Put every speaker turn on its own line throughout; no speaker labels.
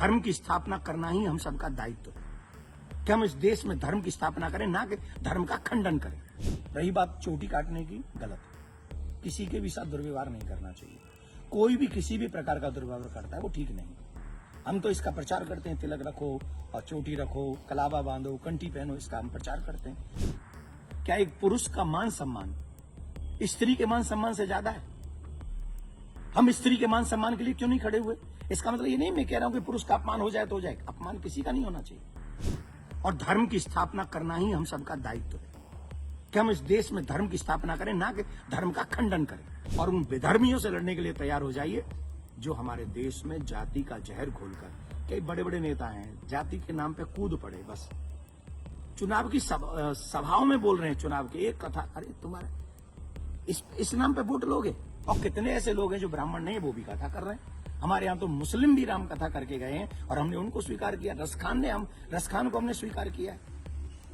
धर्म की स्थापना करना ही हम सबका दायित्व है कि हम इस देश में धर्म की स्थापना करें, ना कि धर्म का खंडन करें। रही बात चोटी काटने की, गलत है। किसी के भी साथ दुर्व्यवहार नहीं करना चाहिए। कोई भी किसी भी प्रकार का दुर्व्यवहार करता है वो ठीक नहीं। हम तो इसका प्रचार करते हैं, तिलक रखो और चोटी रखो, कलावा बांधो, कंठी पहनो, इसका हम प्रचार करते हैं। क्या एक पुरुष का मान सम्मान स्त्री के मान सम्मान से ज्यादा है? हम स्त्री के मान सम्मान के लिए क्यों नहीं खड़े हुए? इसका मतलब ये नहीं मैं कह रहा हूं कि पुरुष का अपमान हो जाए तो हो जाए, अपमान किसी का नहीं होना चाहिए। और धर्म की स्थापना करना ही हम सबका दायित्व है कि हम इस देश में धर्म की स्थापना करें, ना कि धर्म का खंडन करें। और उन विधर्मियों से लड़ने के लिए तैयार हो जाइए जो हमारे देश में जाति का जहर घोलकर, कई बड़े बड़े नेता हैं जाति के नाम पे कूद पड़े, बस चुनाव की सभाओं में बोल रहे हैं, चुनाव की एक कथा, अरे तुम्हारे इस नाम पे वोट लोगे? और कितने ऐसे लोग हैं जो ब्राह्मण नहीं है वो भी कथा कर रहे हैं। हमारे यहाँ तो मुस्लिम भी राम कथा करके गए हैं और हमने उनको स्वीकार किया। रसखान को हमने स्वीकार किया है,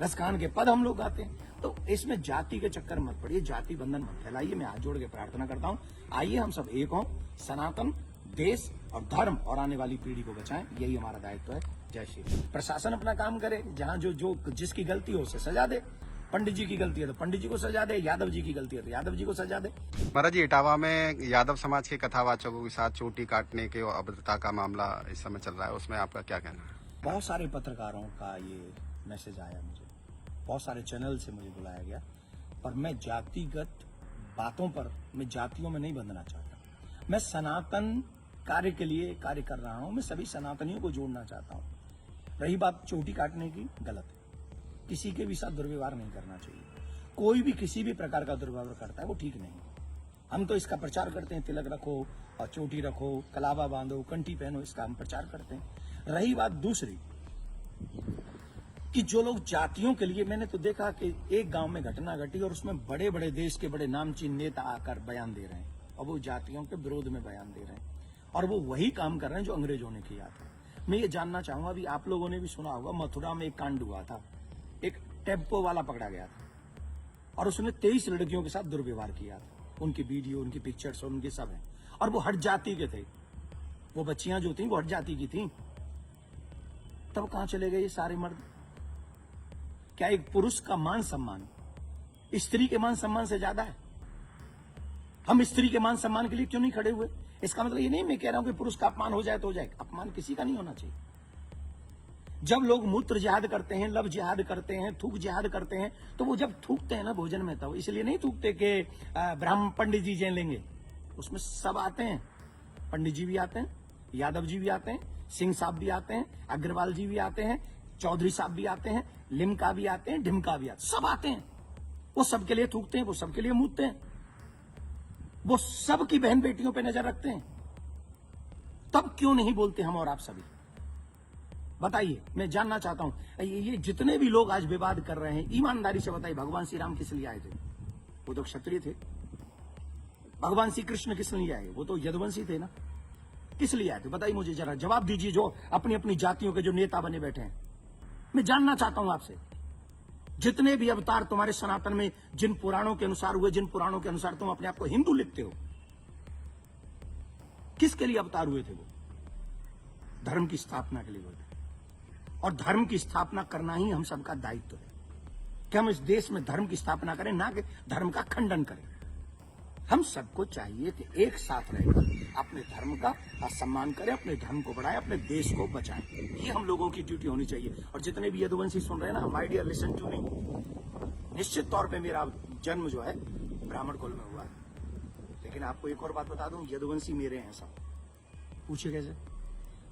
रसखान के पद हम लोग गाते हैं। तो इसमें जाति के चक्कर मत पड़िए, जाति बंधन मत फैलाइए। मैं हाथ जोड़ के प्रार्थना करता हूँ, आइए हम सब एक हों, सनातन देश और धर्म और आने वाली पीढ़ी को बचाएं, यही हमारा दायित्व है। जय श्री राम। प्रशासन अपना काम करे, जहां जो जिसकी गलती हो उसे सजा दे। पंडित जी की गलती है तो पंडित जी को सजा दे, यादव जी की गलती है तो यादव जी को सजा दे।
महाराज जी, इटावा में यादव समाज के कथावाचकों के साथ चोटी काटने के अभद्रता का मामला इस समय चल रहा है, उसमें आपका क्या कहना है?
बहुत सारे पत्रकारों का ये मैसेज आया मुझे, बहुत सारे चैनल से मुझे बुलाया गया, पर मैं जातिगत बातों पर, मैं जातियों में नहीं बंधना चाहता। मैं सनातन कार्य के लिए कार्य कर रहा हूं, मैं सभी सनातनियों को जोड़ना चाहता हूं। रही बात चोटी काटने की, गलत है। किसी के भी साथ दुर्व्यवहार नहीं करना चाहिए। कोई भी किसी भी प्रकार का दुर्व्यवहार करता है वो ठीक नहीं। हम तो इसका प्रचार करते हैं, तिलक रखो और चोटी रखो, कलावा बांधो, कंठी पहनो, इसका हम प्रचार करते हैं। रही बात दूसरी कि जो लोग जातियों के लिए, मैंने तो देखा कि एक गांव में घटना घटी और उसमें बड़े बड़े देश के बड़े नामचीन नेता आकर बयान दे रहे हैं और वो जातियों के विरोध में बयान दे रहे हैं और वो वही काम कर रहे हैं जो अंग्रेजों ने किया था। मैं ये जानना चाहूंगा, अभी आप लोगों ने भी सुना होगा, मथुरा में एक कांड हुआ था, एक टेम्पो वाला पकड़ा गया था और उसने 23 लड़कियों के साथ दुर्व्यवहार किया था। उनकी वीडियो, उनकी पिक्चर्स और उनके सब हैं और वो हट जाति के थे। वो बच्चियां जो थी वो हट जाति की थी। तब कहां चले गए ये सारे मर्द? क्या एक पुरुष का मान सम्मान स्त्री के मान सम्मान से ज्यादा है? हम स्त्री के मान सम्मान के लिए क्यों नहीं खड़े हुए? इसका मतलब ये नहीं मैं कह रहा हूं कि पुरुष का अपमान हो जाए तो हो जाए, अपमान किसी का नहीं होना चाहिए। जब लोग मूत्र जिहाद करते हैं, लव जिहाद करते हैं, थूक जिहाद करते हैं, तो वो जब थूकते हैं ना भोजन में, तब इसलिए नहीं थूकते कि ब्राह्मण पंडित जी जेल लेंगे। उसमें सब आते हैं, पंडित जी भी आते हैं, यादव जी भी आते हैं, सिंह साहब भी आते हैं, अग्रवाल जी भी आते हैं, चौधरी साहब भी आते हैं, लिमका भी आते हैं, ढिमका भी आते हैं, सब आते हैं। वो सबके लिए थूकते हैं, वो सबके लिए मूतते हैं, वो सबकी बहन बेटियों पर नजर रखते हैं। तब क्यों नहीं बोलते हम और आप सभी? बताइए, मैं जानना चाहता हूं। ये जितने भी लोग आज विवाद कर रहे हैं, ईमानदारी से बताइए, भगवान श्री राम किस लिए आए थे? वो तो क्षत्रिय थे। भगवान श्री कृष्ण किस लिए आए? वो तो यदुवंशी थे ना। किस लिए आए थे बताइए मुझे, जरा जवाब दीजिए। जो अपनी अपनी जातियों के जो नेता बने बैठे हैं, मैं जानना चाहता हूं आपसे, जितने भी अवतार तुम्हारे सनातन में जिन पुराणों के अनुसार हुए, जिन पुराणों के अनुसार तुम अपने आप को हिंदू लिखते हो, किसके लिए अवतार हुए थे? वो धर्म की स्थापना के लिए हुए थे। और धर्म की स्थापना करना ही हम सबका दायित्व है कि हम इस देश में धर्म की स्थापना करें, ना कि धर्म का खंडन करें। हम सबको चाहिए कि एक साथ रहकर अपने धर्म का सम्मान करें, अपने धर्म को बढ़ाएं, अपने देश को बचाएं। ये हम लोगों की ड्यूटी होनी चाहिए। और जितने भी यदुवंशी सुन रहे हैं ना, my dear listen to me, निश्चित तौर पे मेरा जन्म जो है ब्राह्मण कुल में हुआ है, लेकिन आपको एक और बात बता दूं, यदुवंशी मेरे हैं सब। पूछिए कैसे?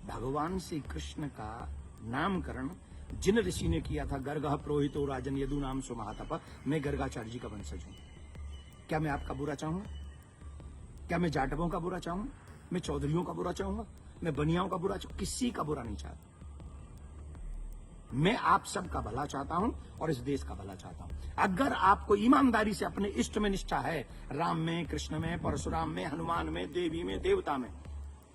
भगवान श्री कृष्ण का नामकरण जिन ऋषि ने किया था, गर्गः पुरोहितो राजन यदु नाम सुमहातप, मैं गर्गाचार्य जी का वंशज हूं। क्या मैं आपका बुरा चाहूंगा? क्या मैं जाटवों का बुरा चाहूंगा? मैं चौधरियों का बुरा चाहूंगा? मैं बनियाओं का बुरा चाहूंगा? किसी का बुरा नहीं चाहता। मैं आप सबका भला चाहता हूं और इस देश का भला चाहता हूं। अगर आपको ईमानदारी से अपने इष्ट में निष्ठा है, राम में, कृष्ण में, परशुराम में, हनुमान में, देवी में, देवता में,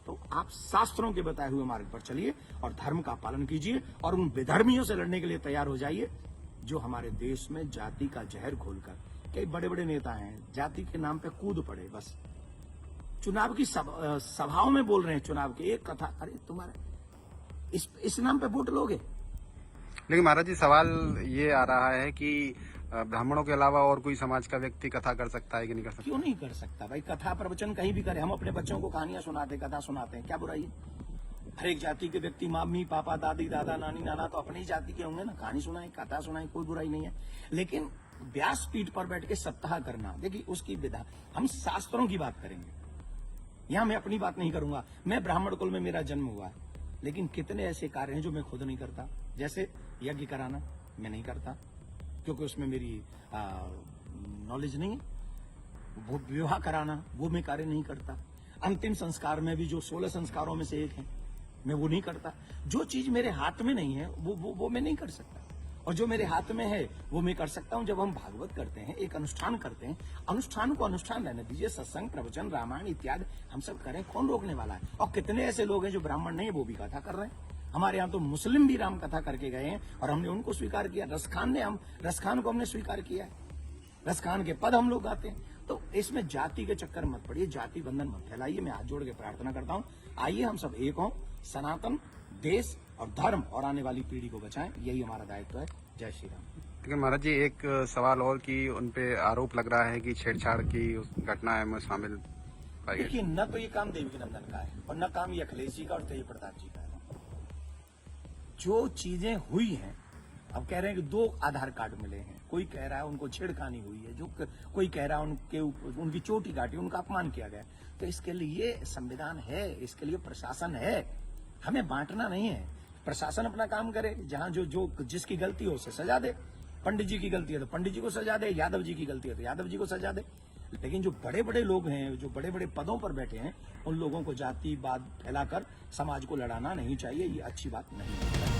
तो आप शास्त्रों के बताए हुए मार्ग पर चलिए और धर्म का पालन कीजिए और उन विधर्मियों से लड़ने के लिए तैयार हो जाइए जो हमारे देश में जाति का जहर घोलकर, कई बड़े बड़े नेता हैं जाति के नाम पे कूद पड़े, बस चुनाव की सभाओं में बोल रहे हैं, चुनाव की एक कथा, अरे तुम्हारे इस नाम पे वोट लोगे?
लेकिन महाराज जी सवाल ये आ रहा है कि ब्राह्मणों के अलावा और कोई समाज का व्यक्ति कथा कर सकता है कि नहीं कर सकता?
क्यों नहीं कर सकता भाई? कथा प्रवचन कहीं भी करे। हम अपने बच्चों को कहानियां सुनाते, कथा सुनाते हैं, क्या बुराई है? हर एक जाति के व्यक्ति मम्मी पापा दादी दादा नानी नाना तो अपनी ही जाति के होंगे ना। कहानी सुनाए, कथा सुनाए, कोई बुराई नहीं है। लेकिन व्यासपीठ पर बैठ के सप्ताह करना, देखिए उसकी विधा। हम शास्त्रों की बात करेंगे, यहां मैं अपनी बात नहीं करूंगा। मैं ब्राह्मण कुल में मेरा जन्म हुआ है, लेकिन कितने ऐसे कार्य हैं जो मैं खुद नहीं करता। जैसे यज्ञ कराना मैं नहीं करता, क्योंकि उसमें मेरी नॉलेज नहीं है। वो विवाह कराना वो मैं कार्य नहीं करता। अंतिम संस्कार में भी जो 16 संस्कारों में से एक है, मैं वो नहीं करता। जो चीज मेरे हाथ में नहीं है वो मैं नहीं कर सकता, और जो मेरे हाथ में है वो मैं कर सकता हूं। जब हम भागवत करते हैं, एक अनुष्ठान करते हैं, अनुष्ठान को अनुष्ठान रहने दीजिए। सत्संग प्रवचन रामायण इत्यादि हम सब करें, कौन रोकने वाला है? और कितने ऐसे लोग हैं जो ब्राह्मण नहीं है, वो भी कथा कर रहे हैं। हमारे यहाँ तो मुस्लिम भी राम कथा करके गए हैं और हमने उनको स्वीकार किया। रसखान को हमने स्वीकार किया है। रसखान के पद हम लोग गाते हैं। तो इसमें जाति के चक्कर मत पड़िए, जाति बंधन मत फैलाइए। मैं हाथ जोड़ के प्रार्थना करता हूँ, आइए हम सब एक हों, सनातन देश और धर्म और आने वाली पीढ़ी को बचाएं। यही हमारा दायित्व है। जय श्री राम।
लेकिन महाराज जी एक सवाल और कि उनपे आरोप लग रहा है कि छेड़छाड़ की उस घटना में शामिल पाई गई।
देखिए, न तो ये काम देवी नंदन का है और न काम ये अखिलेश जी का और तेज प्रताप जी का है। जो चीजें हुई हैं, अब कह रहे हैं कि 2 आधार कार्ड मिले हैं। कोई कह रहा है उनको छेड़खानी हुई है, जो कोई कह रहा है उनकी चोटी काटी, उनका अपमान किया गया। तो इसके लिए संविधान है, इसके लिए प्रशासन है। हमें बांटना नहीं है। प्रशासन अपना काम करे, जहां जो जिसकी गलती हो उसे सजा दे। पंडित जी की गलती है तो पंडित जी को सजा दे, यादव जी की गलती है तो यादव जी को सजा दे। लेकिन जो बड़े बड़े लोग हैं, जो बड़े बड़े पदों पर बैठे हैं, उन लोगों को जातिवाद फैलाकर समाज को लड़ाना नहीं चाहिए। ये अच्छी बात नहीं है।